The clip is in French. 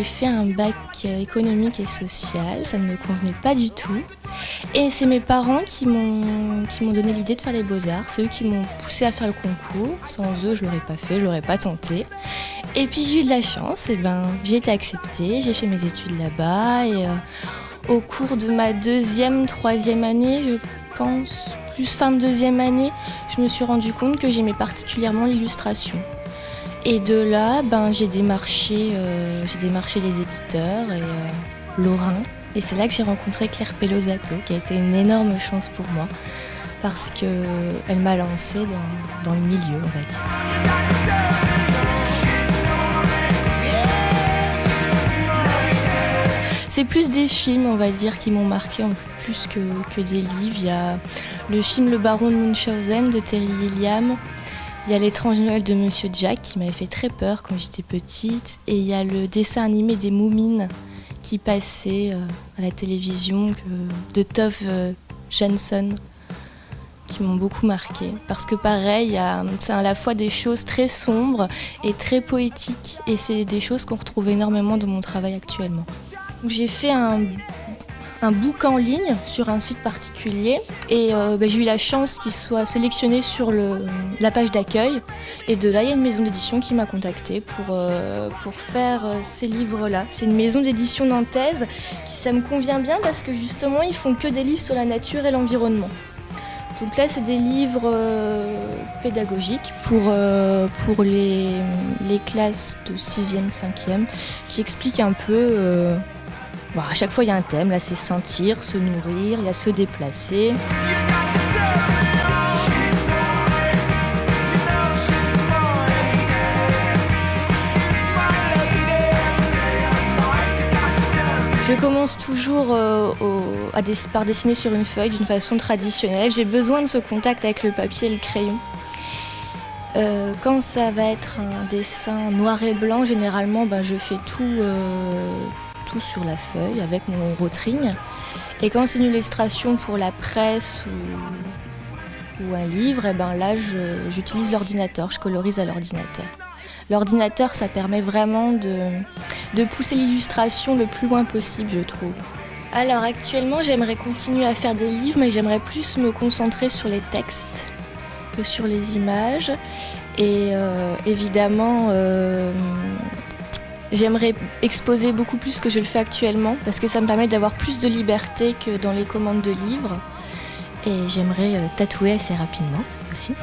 j'ai fait un bac économique et social, ça ne me convenait pas du tout. Et c'est mes parents qui m'ont donné l'idée de faire les beaux-arts. C'est eux qui m'ont poussé à faire le concours. Sans eux, je l'aurais pas fait, je l'aurais pas tenté. Et puis j'ai eu de la chance, j'ai été acceptée, j'ai fait mes études là-bas. Et au cours de ma deuxième, troisième année, je pense, plus fin de deuxième année, je me suis rendu compte que j'aimais particulièrement l'illustration. Et de là, j'ai démarché les éditeurs et Lorrain. Et c'est là que j'ai rencontré Claire Pellosato, qui a été une énorme chance pour moi, parce qu'elle m'a lancée dans le milieu, on va dire. C'est plus des films, on va dire, qui m'ont marqué en plus que des livres. Il y a le film Le Baron de Munchausen de Terry Gilliam. Il y a L'étrange Noël de Monsieur Jack qui m'avait fait très peur quand j'étais petite. Et il y a le dessin animé des Moumines qui passait à la télévision de Tove Jansson, qui m'ont beaucoup marqué. Parce que pareil, c'est à la fois des choses très sombres et très poétiques. Et c'est des choses qu'on retrouve énormément dans mon travail actuellement. J'ai fait un book en ligne sur un site particulier et j'ai eu la chance qu'il soit sélectionné sur la page d'accueil, et de là il y a une maison d'édition qui m'a contactée pour faire ces livres-là. C'est une maison d'édition nantaise ça me convient bien parce que justement ils font que des livres sur la nature et l'environnement. Donc là c'est des livres pédagogiques pour les classes de 6e, 5e qui expliquent un peu à chaque fois, il y a un thème. Là, c'est sentir, se nourrir, il y a se déplacer. Je commence toujours par dessiner sur une feuille d'une façon traditionnelle. J'ai besoin de ce contact avec le papier et le crayon. Quand ça va être un dessin noir et blanc, généralement, je fais tout sur la feuille avec mon rotring. Et quand c'est une illustration pour la presse ou un livre, là j'utilise l'ordinateur, je colorise à l'ordinateur. L'ordinateur, ça permet vraiment de pousser l'illustration le plus loin possible, je trouve. Alors actuellement, j'aimerais continuer à faire des livres, mais j'aimerais plus me concentrer sur les textes que sur les images. Et évidemment, j'aimerais exposer beaucoup plus que je le fais actuellement, parce que ça me permet d'avoir plus de liberté que dans les commandes de livres. Et j'aimerais tatouer assez rapidement aussi.